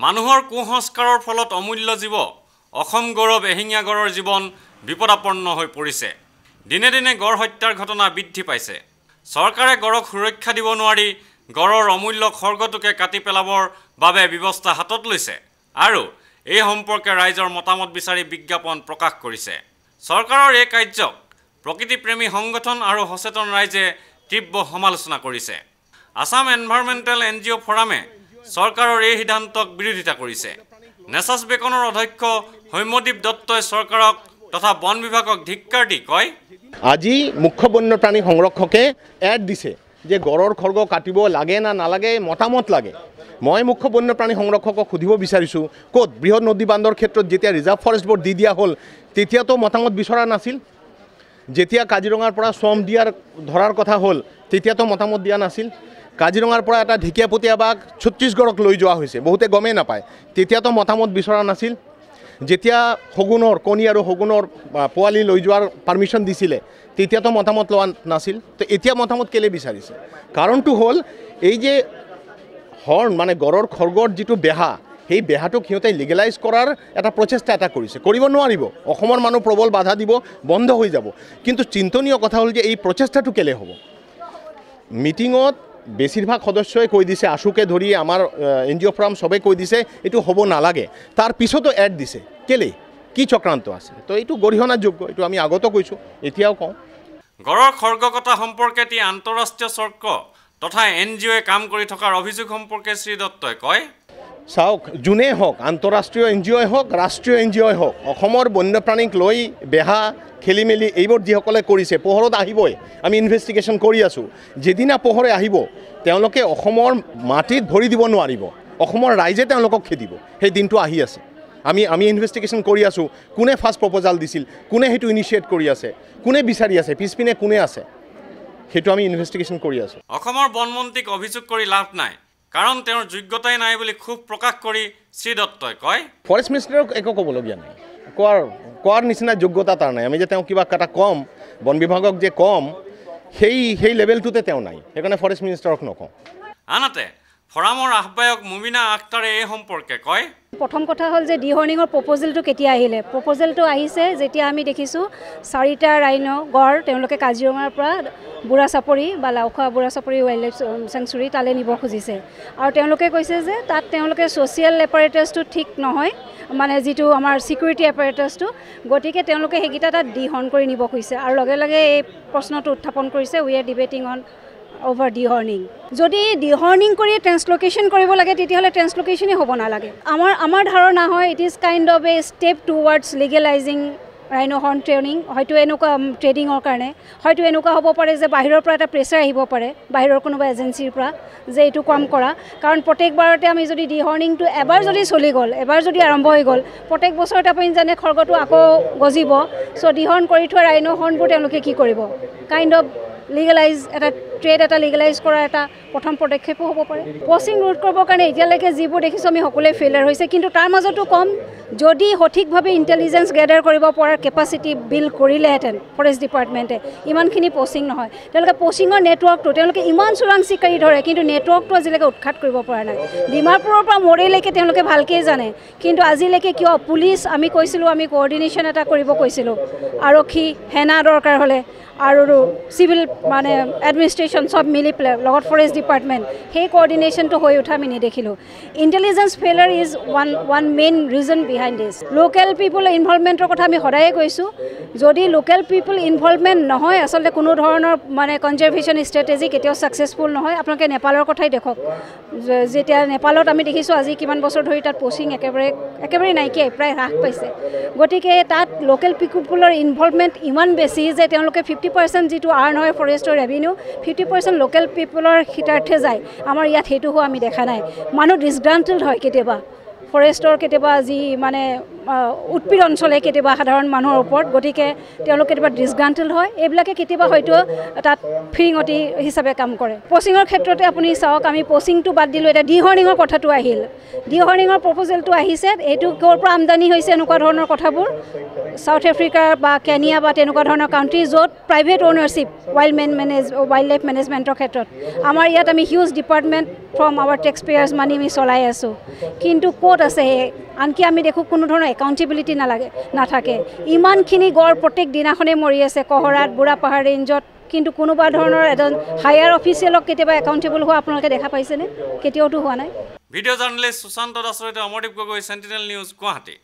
মানুহৰ কুসংস্কাৰৰ ফলত অমূল্য জীৱ অসম গৌৰৱ এহিঙীয়া গড়ৰ জীৱন বিপদাপন্ন হৈ পৰিছে। দিনে দিনে গড় হত্যাৰ ঘটনা বৃদ্ধি পাইছে। চৰকাৰে গড়ক সুৰক্ষা দিব নোৱাৰি গড়ৰ অমূল্য খৰ্গটোকে কাটি পেলাবৰ বাবে ব্যৱস্থা হাতত লৈছে আৰু এই সম্পৰ্কে ৰাইজৰ মতামত বিচাৰি বিজ্ঞাপন প্ৰকাশ কৰিছে। চৰকাৰৰ এই কাৰ্যক প্ৰকৃতিপ্ৰেমী সংগঠন আৰু সচেতন ৰাইজে তীব্ৰ সমালোচনা কৰিছে। আসাম এনভাইৰনমেণ্টেল NGO ফৰামে চৰকাৰৰ এই সিদ্ধান্তক বিৰোধিতা কৰিছে। নেচাছ বেকনৰ অধ্যক্ষ হৈমদ্বীপ দত্তই চৰকাৰক তথা বন বিভাগক ধিক্কাৰ দি কয়, আজি মুখ্য বন্যপ্ৰাণী সংৰক্ষকে এড দিছে যে গড়ৰ খৰ্গ কাটিব লাগে না নালাগে মতামত লাগে। মই মুখ্য বন্যপ্ৰাণী সংৰক্ষকক সুধিব বিচাৰিছোঁ, ক'ত বৃহৎ নদী বান্ধৰ ক্ষেত্ৰত যেতিয়া ৰিজাৰ্ভ ফৰেষ্ট বোৰ্ড দি দিয়া হ'ল তেতিয়াতো মতামত বিচৰা নাছিল। যেতিয়া কাজিৰঙাৰ পৰা শ্ৰম দিয়াৰ ধৰাৰ কথা হ'ল তেতিয়াতো মতামত দিয়া নাছিল। কাজিৰঙাৰ পৰা এটা ঢেকীয়াপতীয়া বাঘ ছত্তীশগড়ক লৈ যোৱা হৈছে, বহুতে গমেই নাপায়, তেতিয়াতো মতামত বিচৰা নাছিল। যেতিয়া শগুনৰ কণী আৰু শগুনৰ পোৱালি লৈ যোৱাৰ পাৰ্মিশ্যন দিছিলে তেতিয়াতো মতামত লোৱা নাছিল। তো এতিয়া মতামত কেলৈ বিচাৰিছে? কাৰণটো হ'ল এই যে হৰ্ণ মানে গড়ৰ খৰ্গৰ যিটো বেহা, সেই বেহাটোক সিহঁতে লিগেলাইজ কৰাৰ এটা প্ৰচেষ্টা এটা কৰিছে। কৰিব নোৱাৰিব, অসমৰ মানুহ প্ৰবল বাধা দিব, বন্ধ হৈ যাব। কিন্তু চিন্তনীয় কথা হ'ল যে এই প্ৰচেষ্টাটো কেলৈ হ'ব? মিটিঙত বেছিভাগ সদস্যই কৈ দিছে, আশুকে ধৰি আমাৰ NGO ফৰাম চবেই কৈ দিছে এইটো হ'ব নালাগে। তাৰ পিছতো এড দিছে, কেলে কি চক্ৰান্ত আছে? তো এইটো গৰিহণাযোগ্য, এইটো আমি আগতো কৈছোঁ, এতিয়াও কওঁ। গড়ৰ খৰ্গ কটা সম্পৰ্কে এটি আন্তঃৰাষ্ট্ৰীয় চক্ৰ তথা NGOয়ে কাম কৰি থকাৰ অভিযোগ সম্পৰ্কে শ্ৰী দত্তই কয়, চাওক, যোনেই হওক, আন্তঃৰাষ্ট্ৰীয় NGOয়ে হওক, ৰাষ্ট্ৰীয় NGOয়ে হওক, অসমৰ বন্যপ্ৰাণীক লৈ বেহা খেলি মেলি এইবোৰ যিসকলে কৰিছে পোহৰত আহিবই। আমি ইনভেষ্টিগেশ্যন কৰি আছোঁ। যিদিনা পোহৰে আহিব তেওঁলোকে অসমৰ মাটিত ভৰি দিব নোৱাৰিব, অসমৰ ৰাইজে তেওঁলোকক খেদিব। সেই দিনটো আহি আছে। আমি ইনভেষ্টিগেশ্যন কৰি আছোঁ। কোনে ফাৰ্ষ্ট প্ৰপ'জাল দিছিল, কোনে সেইটো ইনিচিয়েট কৰি আছে, কোনে বিচাৰি আছে, পিছপিনে কোনে আছে, সেইটো আমি ইনভেষ্টিগেশ্যন কৰি আছোঁ। অসমৰ বনমন্ত্ৰীক অভিযোগ কৰি লাভ নাই, কাৰণ তেওঁৰ যোগ্যতাই নাই বুলি ক্ষোভ প্ৰকাশ কৰি শ্ৰী দত্তই কয়, ফৰেষ্ট মিনিষ্টাৰক একো ক'বলগীয়া নাই, কোৱাৰ নিচিনা যোগ্যতা তাৰ নাই। আমি যে তেওঁ কিবা এটা কম, বন বিভাগক যে কম, সেই লেভেলটোতে তেওঁ নাই, সেইকাৰণে ফৰেষ্ট মিনিষ্টাৰক নকওঁ। আনহাতে ফৰামৰ আহ্বায়ক মুমিনা আখতাৰে এই সম্পৰ্কে কয়, প্ৰথম কথা হ'ল যে ডিহৰ্ণিঙৰ প্ৰপ'জেলটো কেতিয়া আহিলে? প্ৰপ'জেলটো আহিছে যেতিয়া আমি দেখিছোঁ 4টা ৰাইনো গড় তেওঁলোকে কাজিৰঙাৰ পৰা বুঢ়া চাপৰি বা লাওখোৱা বুঢ়া চাপৰি ৱাইল্ড লাইফ চেংচুৰী তালৈ নিব খুজিছে। আৰু তেওঁলোকে কৈছে যে তাত তেওঁলোকে ছ'চিয়েল এপাৰেটাছটো ঠিক নহয়, মানে যিটো আমাৰ ছিকিউৰিটি এপাৰেটাছটো, গতিকে তেওঁলোকে সেইকেইটা তাত ডিহৰ্ণ কৰি নিব খুজিছে। আৰু লগে লগে এই প্ৰশ্নটো উত্থাপন কৰিছে, we are debating on over dehorning. যদি ডিহৰ্ণিং কৰি ট্ৰেন্সলোকেশ্যন কৰিব লাগে তেতিয়াহ'লে ট্ৰেন্সলোকেশ্যনেই হ'ব নালাগে। আমাৰ ধাৰণা হয় it is kind of a step towards legalizing rhino horn trading. হয়তো এনেকুৱা ট্ৰেডিঙৰ কাৰণে হয়তো এনেকুৱা হ'ব পাৰে যে বাহিৰৰ পৰা এটা প্ৰেছাৰ আহিব পাৰে, বাহিৰৰ কোনোবা এজেঞ্চিৰ পৰা, যে এইটো কাম কৰা। কাৰণ প্ৰত্যেকবাৰতে আমি যদি ডিহৰ্ণিংটো এবাৰ যদি চলি গ'ল, এবাৰ যদি আৰম্ভ হৈ গ'ল, প্ৰত্যেক বছৰতে আপুনি জানে খৰ্গটো আকৌ গজিব। চ' ডিহৰ্ণ কৰি থোৱা ৰাইনো হৰ্ণবোৰ তেওঁলোকে কি কৰিব? কাইণ্ড অফ লিগেলাইজ এটা ট্ৰেড এটা লিগেলাইজ কৰাৰ এটা প্ৰথম পদক্ষেপো হ'ব পাৰে। পচিং ৰোধ কৰিবৰ কাৰণে এতিয়ালৈকে যিবোৰ দেখিছোঁ আমি সকলোৱে ফেইলাৰ হৈছে, কিন্তু তাৰ মাজতো কম যদি সঠিকভাৱে ইণ্টেলিজেঞ্চ গেডাৰ কৰিব পৰাৰ কেপাচিটি বিল্ড কৰিলেহেঁতেন ফৰেষ্ট ডিপাৰ্টমেণ্টে, ইমানখিনি পচিং নহয়। তেওঁলোকে পচিঙৰ নেটৱৰ্কটো তেওঁলোকে ইমান চোৰাং চিকাৰী ধৰে, কিন্তু নেটৱৰ্কটো আজিলৈকে উৎখাত কৰিব পৰা নাই। ডিমাপুৰৰ পৰা মৰেলৈকে তেওঁলোকে ভালকৈয়ে জানে, কিন্তু আজিলৈকে কিয় পুলিচ, আমি কৈছিলোঁ আমি কোঅৰ্ডিনেশ্যন এটা কৰিব কৈছিলোঁ, আৰক্ষী সেনা দৰকাৰ হ'লে আৰু চিভিল মানে এডমিনিষ্ট্ৰেশ্যন চব মিলি পেলাই লগত ফৰেষ্ট ডিপাৰ্টমেণ্ট, সেই কোঅৰ্ডিনেশ্যনটো হৈ উঠা আমি নেদেখিলোঁ। Intelligence failure is one main reason behind this. Local people ইনভলভমেণ্টৰ কথা আমি সদায়ে কৈছোঁ। যদি লোকেল পিপুল ইনভলভমেণ্ট নহয়, আচলতে কোনো ধৰণৰ মানে কনজাৰ্ভেশ্যন ষ্ট্ৰেটেজি কেতিয়াও ছাকচেছফুল নহয়। আপোনালোকে নেপালৰ কথাই দেখক, যেতিয়া নেপালত আমি দেখিছোঁ আজি কিমান বছৰ ধৰি তাত পচিং একেবাৰে নাইকিয়াই, প্ৰায় হ্ৰাস পাইছে। গতিকে তাত লোকেল পিপুলৰ ইনভলভমেণ্ট ইমান বেছি যে তেওঁলোকে 50% যিটো আৰ্ণ হয় ফৰেষ্টৰ ৰেভিনিউ, 50% লোকেল পিপুলৰ হিতাৰ্থে যায়। আমাৰ ইয়াত সেইটো হোৱা আমি দেখা নাই। মানুহ ডিছগ্ৰাণ্টেড হয় কেতিয়াবা, ফৰেষ্টৰ কেতিয়াবা যি মানে উৎপীড়ন চলে কেতিয়াবা সাধাৰণ মানুহৰ ওপৰত গতিকে তেওঁলোক কেতিয়াবা ডিছগ্ৰাণ্টেল হয় এইবিলাকে কেতিয়াবা হয়তো তাত ফিৰিঙতি হিচাপে কাম কৰে পচিঙৰ ক্ষেত্ৰতে আপুনি চাওক আমি পচিংটো বাদ দিলোঁ এতিয়া ডিহৰ্নিঙৰ কথাটো আহিল ডিহৰ্নিঙৰ প্ৰপ'জেলটো আহিছে এইটো ক'ৰ পৰা আমদানি হৈছে এনেকুৱা ধৰণৰ কথাবোৰ সাউথ আফ্ৰিকা বা কেনিয়া বা তেনেকুৱা ধৰণৰ কাউণ্ট্ৰি য'ত প্ৰাইভেট অ'নাৰশ্বিপ ৱাইল্ড লাইফ মেনেজমেণ্টৰ ক্ষেত্ৰত আমাৰ ইয়াত আমি huge department from our tax payers money আমি চলাই আছোঁ কিন্তু ক'ত আছে আনকি আমি দেখোঁ কোনো ধৰণৰ একাউণ্টেবিলিটি নাথাকে ইমানখিনি গড় প্ৰত্যেক দিনাখনেই মৰি আছে কহৰাত বুঢ়াপাহাৰ ৰেঞ্জত কিন্তু কোনোবা ধৰণৰ এজন হায়াৰ অফিচিয়েলক কেতিয়াবা একাউণ্টেবল হোৱা আপোনালোকে দেখা পাইছেনে কেতিয়াওতো হোৱা নাই ভিডিঅ' জাৰ্নেলিষ্ট সুশান্ত দাসৰ সৈতে অমৰদীপ গগৈ, চেণ্টিনেল নিউজ, গুৱাহাটী।